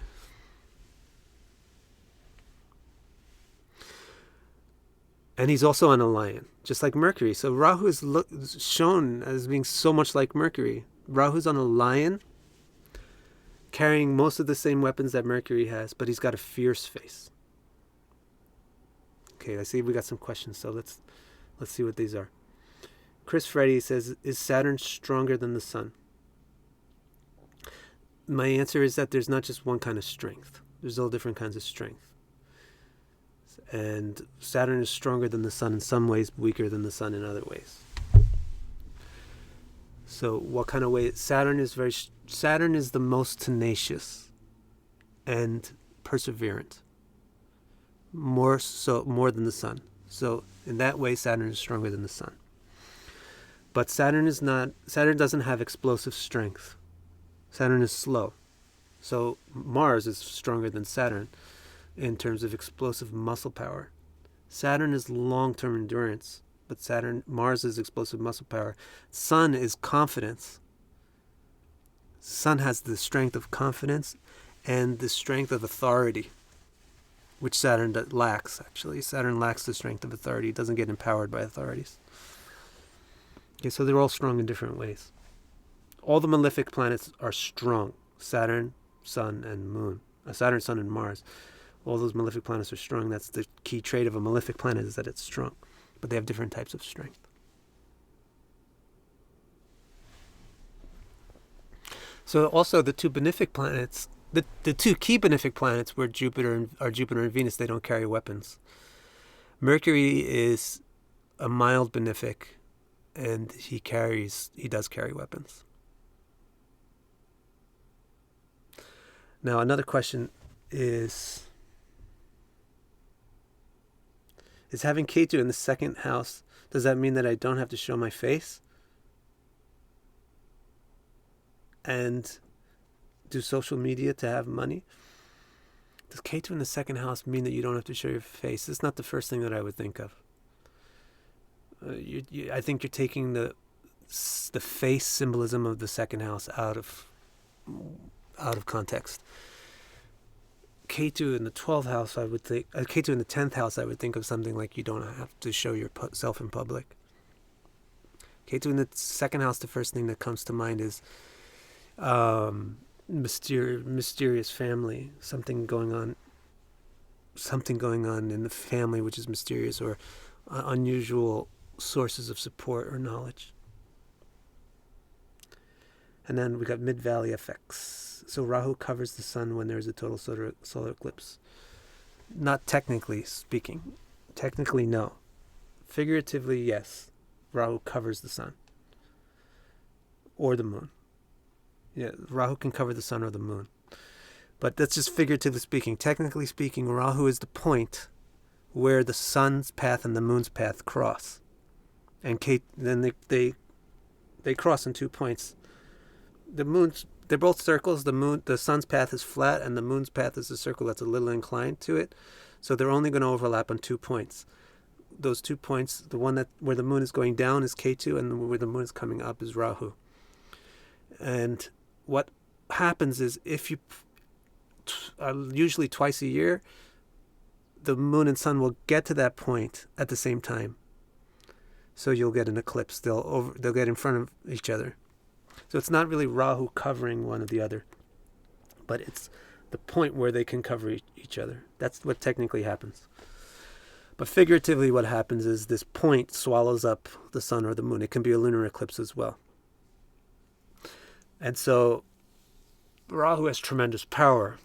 And he's also on a lion, just like Mercury. So Rahu is shown as being so much like Mercury. Rahu's on a lion, carrying most of the same weapons that Mercury has, but he's got a fierce face. Okay, I see we got some questions, so let's see what these are. Chris Freddy says, is Saturn stronger than the Sun? My answer is that there's not just one kind of strength. There's all different kinds of strength. And Saturn is stronger than the Sun in some ways, weaker than the Sun in other ways. So what kind of way? Saturn is the most tenacious and perseverant. More than the Sun. So in that way, Saturn is stronger than the Sun. But Saturn doesn't have explosive strength. Saturn is slow. So Mars is stronger than Saturn in terms of explosive muscle power. Saturn is long-term endurance, but Mars is explosive muscle power. Sun is confidence. Sun has the strength of confidence and the strength of authority, which Saturn lacks, actually. Saturn lacks the strength of authority. It doesn't get empowered by authorities. Okay, so they're all strong in different ways. All the malefic planets are strong. Saturn, Sun, and Moon. Saturn, Sun, and Mars. All those malefic planets are strong. That's the key trait of a malefic planet, is that it's strong. But they have different types of strength. So also the two benefic planets, the two key benefic planets were Jupiter and Venus. They don't carry weapons. Mercury is a mild benefic, and he does carry weapons. Now another question is having Ketu in the second house, does that mean that I don't have to show my face and do social media to have money? Does Ketu in the second house mean that you don't have to show your face? It's not the first thing that I would think of. I think you're taking the face symbolism of the second house out of context. Ketu in the 12th house, I would think. Ketu in the 10th house, I would think of something like you don't have to show yourself in public. Ketu in the second house, the first thing that comes to mind is mysterious family, something going on in the family which is mysterious, or unusual sources of support or knowledge. And then we got mid-valley effects. So Rahu covers the sun when there is a total solar eclipse. Not technically speaking. Technically, no. Figuratively, yes. Rahu covers the sun. Or the moon. Yeah, Rahu can cover the sun or the moon. But that's just figuratively speaking. Technically speaking, Rahu is the point where the sun's path and the moon's path cross. And then they cross in 2 points the moon's, they're both circles. The sun's path is flat, and the moon's path is a circle that's a little inclined to it. So they're only going to overlap on 2 points. Those 2 points, the one that where the moon is going down is Ketu, and where the moon is coming up is Rahu. And what happens is, if you usually twice a year, the moon and sun will get to that point at the same time. So you'll get an eclipse. They'll get in front of each other. So it's not really Rahu covering one or the other, but it's the point where they can cover each other. That's what technically happens. But figuratively, what happens is this point swallows up the sun or the moon. It can be a lunar eclipse as well. And so Rahu has tremendous power,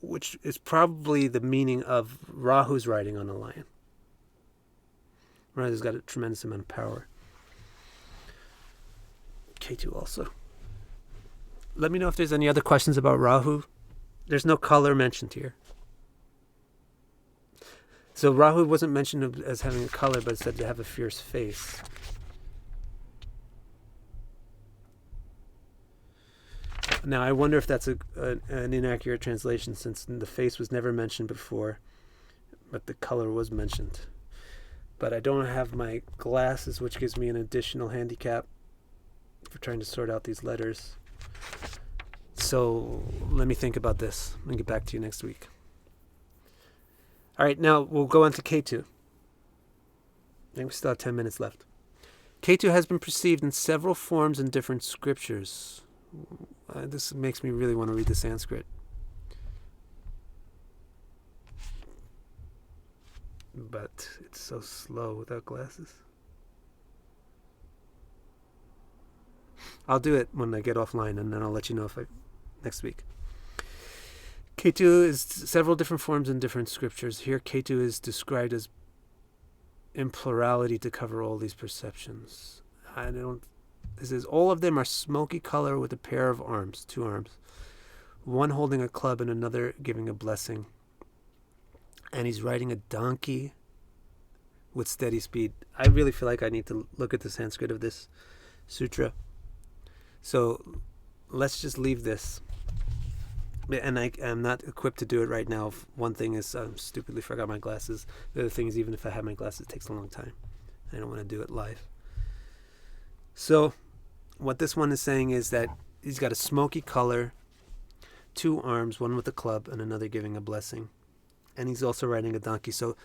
which is probably the meaning of Rahu's riding on a lion. Rahu's got a tremendous amount of power. Ketu also. Let me know if there's any other questions about Rahu. There's no color mentioned here. So Rahu wasn't mentioned as having a color, but said to have a fierce face. Now, I wonder if that's an inaccurate translation, since the face was never mentioned before, but the color was mentioned. But I don't have my glasses, which gives me an additional handicap for trying to sort out these letters. So let me think about this and get back to you next week. All right, now we'll go on to Ketu. I think we still have 10 minutes left. Ketu has been perceived in several forms in different scriptures. This makes me really want to read the Sanskrit. But it's so slow without glasses. I'll do it when I get offline, and then I'll let you know next week. Ketu is several different forms in different scriptures. Here, Ketu is described as in plurality to cover all these perceptions. It says all of them are smoky color with a pair of arms, 2 arms, one holding a club and another giving a blessing. And he's riding a donkey with steady speed. I really feel like I need to look at the Sanskrit of this sutra. So let's just leave this. And I'm not equipped to do it right now. One thing is I stupidly forgot my glasses. The other thing is, even if I have my glasses, it takes a long time. I don't want to do it live. So what this one is saying is that he's got a smoky color, 2 arms, one with a club and another giving a blessing. And he's also riding a donkey, so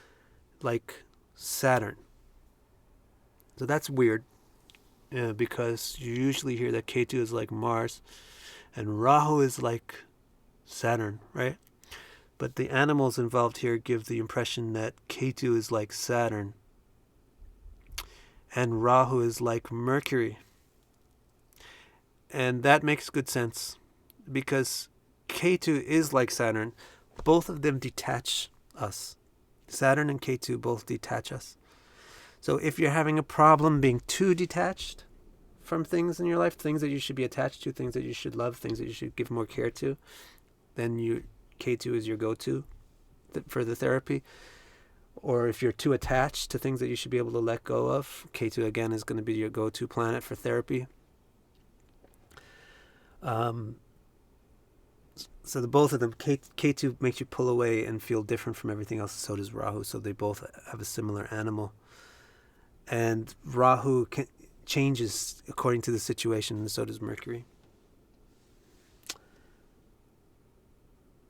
like Saturn. So that's weird, because you usually hear that Ketu is like Mars and Rahu is like Saturn, right? But the animals involved here give the impression that Ketu is like Saturn and Rahu is like Mercury. And that makes good sense, because Ketu is like Saturn. Both of them detach us. Saturn and Ketu both detach us. So if you're having a problem being too detached from things in your life, things that you should be attached to, things that you should love, things that you should give more care to, then Ketu is your go-to for the therapy. Or if you're too attached to things that you should be able to let go of, Ketu again is going to be your go-to planet for therapy. So the both of them, Ketu makes you pull away and feel different from everything else. So does Rahu. So they both have a similar animal. And Rahu changes according to the situation, and so does Mercury.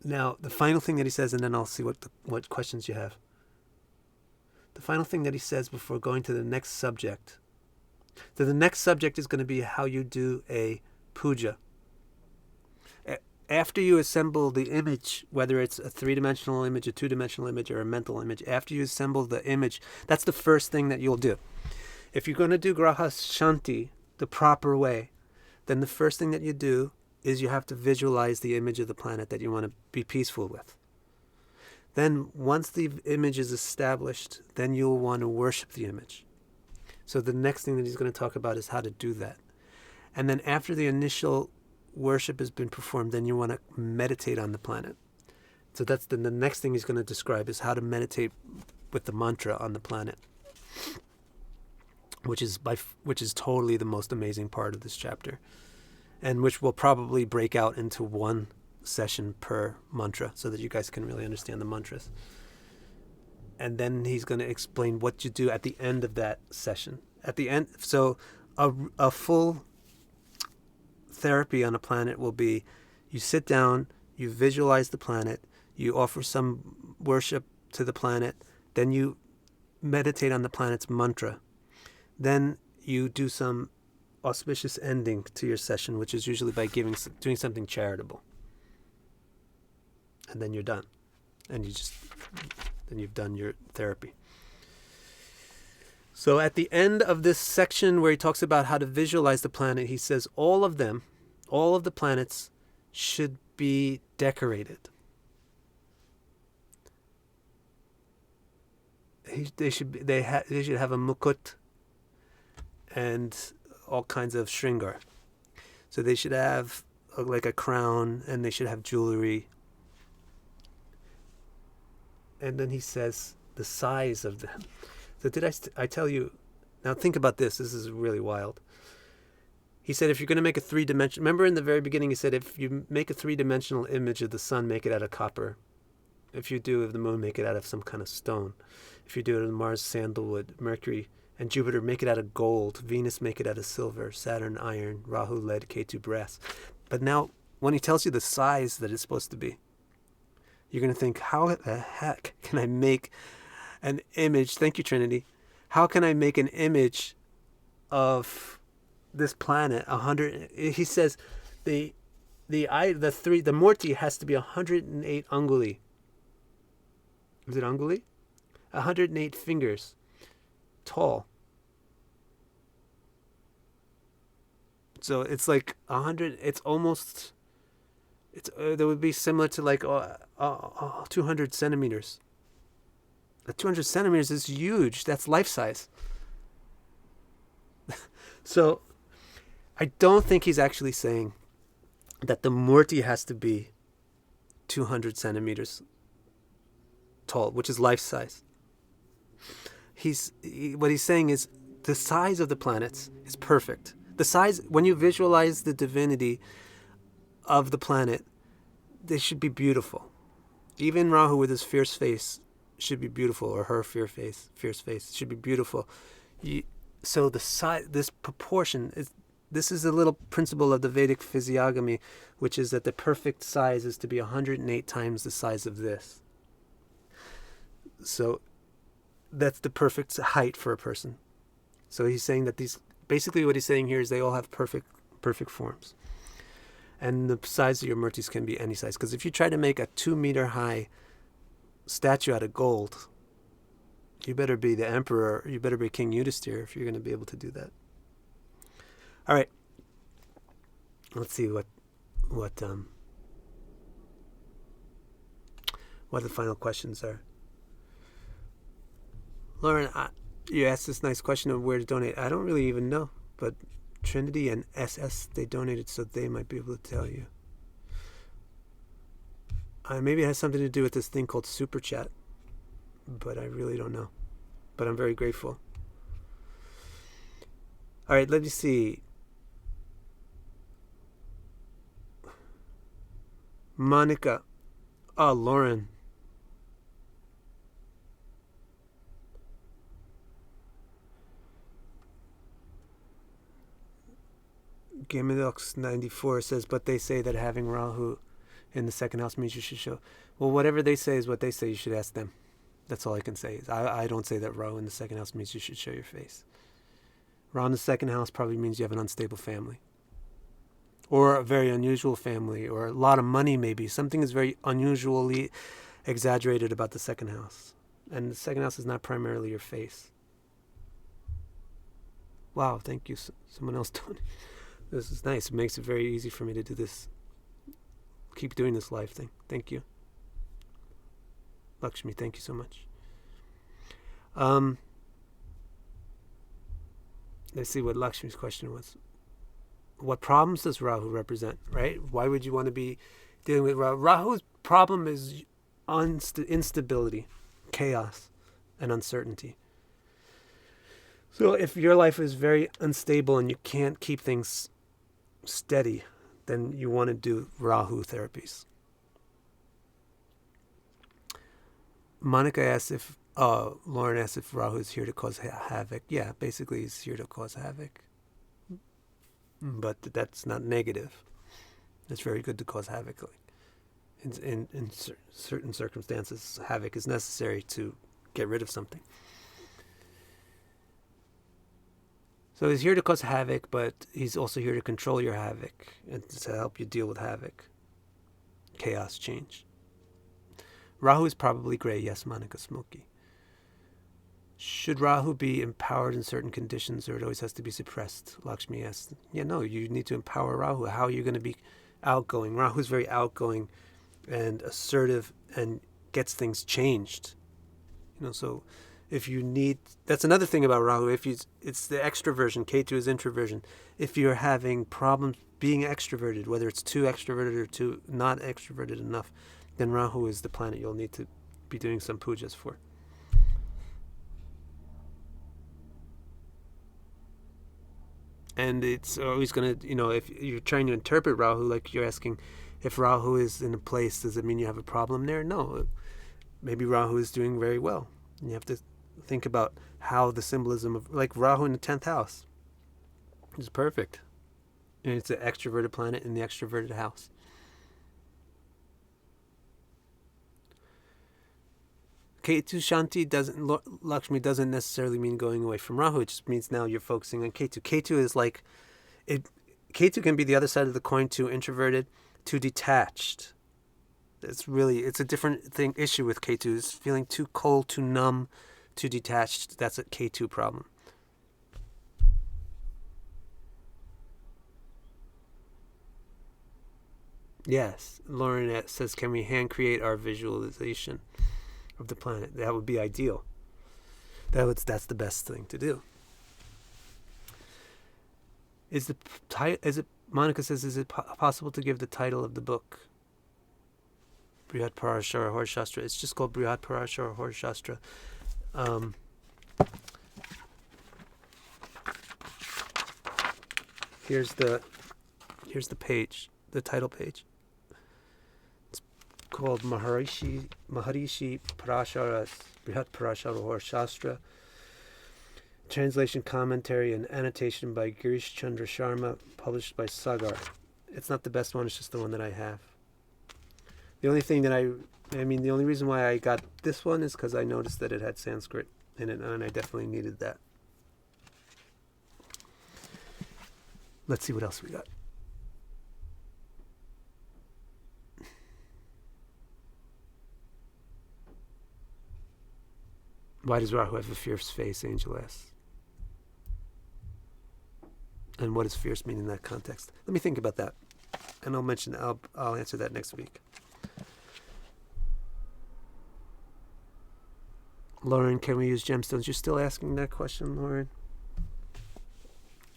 Now, the final thing that he says, and then I'll see what questions you have. The final thing that he says before going to the next subject. So the next subject is going to be how you do a puja. After you assemble the image, whether it's a 3-dimensional image, a 2-dimensional image, or a mental image, after you assemble the image, that's the first thing that you'll do. If you're going to do Graha-Shanti the proper way, then the first thing that you do is you have to visualize the image of the planet that you want to be peaceful with. Then once the image is established, then you'll want to worship the image. So the next thing that he's going to talk about is how to do that. And then after the initial worship has been performed, then you want to meditate on the planet. So that's the next thing he's going to describe, is how to meditate with the mantra on the planet, which is totally the most amazing part of this chapter. and which will probably break out into one session per mantra so that you guys can really understand the mantras. And then he's going to explain what you do at the end of that session. At the end, so a full therapy on a planet will be, you sit down, you visualize the planet, you offer some worship to the planet, then you meditate on the planet's mantra. Then you do some auspicious ending to your session, which is usually by doing something charitable. And then you're done. And then you've done your therapy. So at the end of this section where he talks about how to visualize the planet, he says all of the planets should be decorated. They should have a mukut and all kinds of shringar. So they should have like a crown, and they should have jewelry. And then he says the size of them. So did I tell you? Now think about this. This is really wild. He said if you're going to make a three-dimensional... Remember in the very beginning he said if you make a three-dimensional image of the sun, make it out of copper. If you do of the moon, make it out of some kind of stone. If you do it of Mars, sandalwood. Mercury and Jupiter, make it out of gold. Venus, make it out of silver. Saturn, iron. Rahu, lead. Ketu, brass. But now, when he tells you the size that it's supposed to be, you're going to think, how the heck can I make an image? Thank you, Trinity. How can I make an image of this planet? He says the Murti has to be 108 anguli. Is it anguli? 108 fingers tall. So it's like 100. It's almost. That would be similar to like 200 centimeters. 200 centimeters is huge. That's life size. So I don't think he's actually saying that the Murti has to be 200 centimeters tall, which is life size. What he's saying is the size of the planets is perfect. The size, when you visualize the divinity of the planet, they should be beautiful. Even Rahu with his fierce face should be beautiful, or her fierce face should be beautiful. So the size, this proportion, this is a little principle of the Vedic physiognomy, which is that the perfect size is to be 108 times the size of this. So that's the perfect height for a person. So he's saying that basically what he's saying here is they all have perfect forms. And the size of your murtis can be any size. Because if you try to make a 2-meter high statue out of gold, you better be the emperor, you better be King Yudhisthira if you're going to be able to do that. All right. Let's see what the final questions are. Lauren, you asked this nice question of where to donate. I don't really even know, but Trinity and SS, they donated, so they might be able to tell you. Maybe it has something to do with this thing called Super Chat, but I really don't know. But I'm very grateful. All right, let me see. Monica. Oh, Lauren. Gamidox 94 says, but they say that having Rahu in the second house means you should show. Well, whatever they say is what they say. You should ask them. That's all I can say. I don't say that Rahu in the second house means you should show your face. Rahu in the second house probably means you have an unstable family, or a very unusual family, or a lot of money maybe. Something is very unusually exaggerated about the second house. And the second house is not primarily your face. Wow, thank you. Someone else doing it. This is nice. It makes it very easy for me to do this. Keep doing this live thing. Thank you. Lakshmi, thank you so much. Let's see what Lakshmi's question was. What problems does Rahu represent, right? Why would you want to be dealing with Rahu? Rahu's problem is instability, chaos, and uncertainty. So if your life is very unstable and you can't keep things steady, then you want to do Rahu therapies. Monica asked if, Lauren asked if Rahu is here to cause havoc. Yeah, basically he's here to cause havoc. But that's not negative. It's very good to cause havoc. In certain circumstances, havoc is necessary to get rid of something. So he's here to cause havoc, but he's also here to control your havoc and to help you deal with havoc, chaos, change. Rahu is probably gray. Yes, Monica Smoky. Should Rahu be empowered in certain conditions, or it always has to be suppressed? Lakshmi asked. Yeah, no, you need to empower Rahu. How are you going to be outgoing? Rahu is very outgoing and assertive and gets things changed. So if you need, that's another thing about Rahu. It's the extroversion. Ketu is introversion. If you're having problems being extroverted, whether it's too extroverted or too not extroverted enough, then Rahu is the planet you'll need to be doing some pujas for. And it's always going to, if you're trying to interpret Rahu, like you're asking, if Rahu is in a place, does it mean you have a problem there? No. Maybe Rahu is doing very well. And you have to think about how the symbolism of, like Rahu in the 10th house is perfect. And it's an extroverted planet in the extroverted house. Graha-Shanti Lakshmi doesn't necessarily mean going away from Rahu. It just means now you're focusing on Ketu. Ketu is like, Ketu can be the other side of the coin, too introverted, too detached. It's a different issue with Ketu. It's feeling too cold, too numb, too detached. That's a Ketu problem. Yes, Lauren says, can we hand create our visualization of the planet? That would be ideal. That's the best thing to do. Monica says, is it possible to give the title of the book? Brihat, Parashara, Hora, Shastra. It's just called Brihat, Parashara, Hora, Shastra. Here's the page, the title page. It's called Maharishi Parashara, Brihat Parashara, Hora, Shastra. Translation, commentary, and annotation by Girish Chandra Sharma, published by Sagar. It's not the best one, it's just the one that I have. The only thing that the only reason why I got this one is because I noticed that it had Sanskrit in it, and I definitely needed that. Let's see what else we got. Why does Rahu have a fierce face, Angel asks? And what does fierce mean in that context? Let me think about that. And I'll answer that next week. Lauren, can we use gemstones? You're still asking that question, Lauren?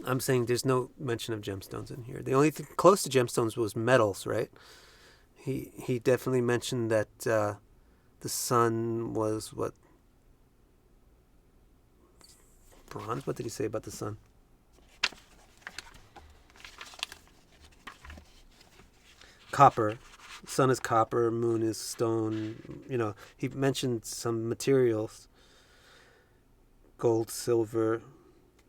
I'm saying there's no mention of gemstones in here. The only thing close to gemstones was metals, right? He definitely mentioned that the sun was what? Bronze? What did he say about the sun? Copper. Sun is copper, moon is stone. He mentioned some materials. Gold, silver.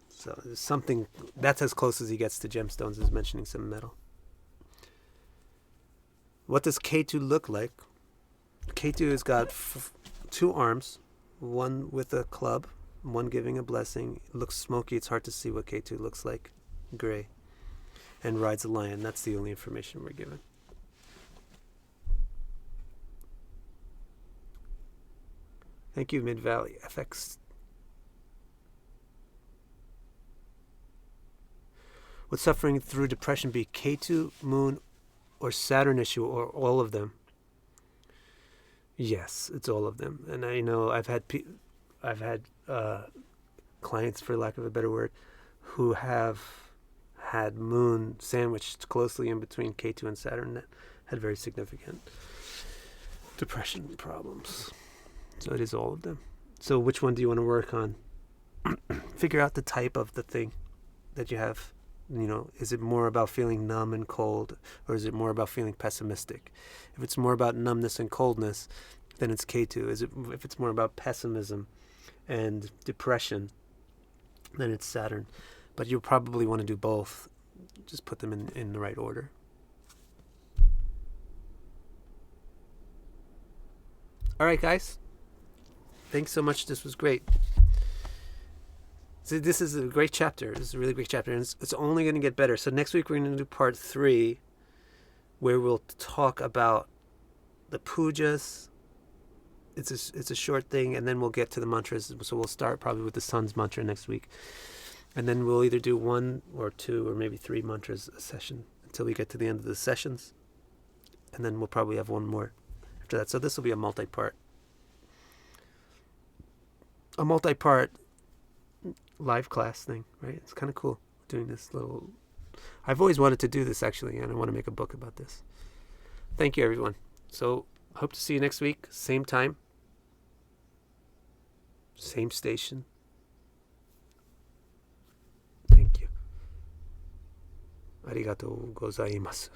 So something, that's as close as he gets to gemstones, is mentioning some metal. What does Ketu look like? Ketu has got two arms, one with a club, one giving a blessing. It looks smoky. It's hard to see what Ketu looks like. Gray. And rides a lion. That's the only information we're given. Thank you, Mid-Valley FX. Would suffering through depression be Ketu, Moon, or Saturn issue, or all of them? Yes, it's all of them. And I know I've had clients, for lack of a better word, who have had Moon sandwiched closely in between Ketu and Saturn that had very significant depression problems. So it is all of them. So which one do you want to work on? Figure out the type of the thing that you have is it more about feeling numb and cold, or is it more about feeling pessimistic? If it's more about numbness and coldness, then it's Ketu. If it's more about pessimism and depression, then it's Saturn. But you'll probably want to do both. Just put them in the right order. All right, guys. Thanks so much. This was great. So this is a great chapter. This is a really great chapter, and it's only going to get better. So next week we're going to do part 3, where we'll talk about the pujas. It's a short thing, and then we'll get to the mantras. So we'll start probably with the sun's mantra next week, and then we'll either do 1 or 2 or maybe 3 mantras a session until we get to the end of the sessions, and then we'll probably have 1 more after that. So this will be a multi-part live class thing, right? It's kind of cool doing this little... I've always wanted to do this, actually, and I want to make a book about this. Thank you, everyone. So I hope to see you next week. Same time. Same station. Thank you. Arigatou gozaimasu.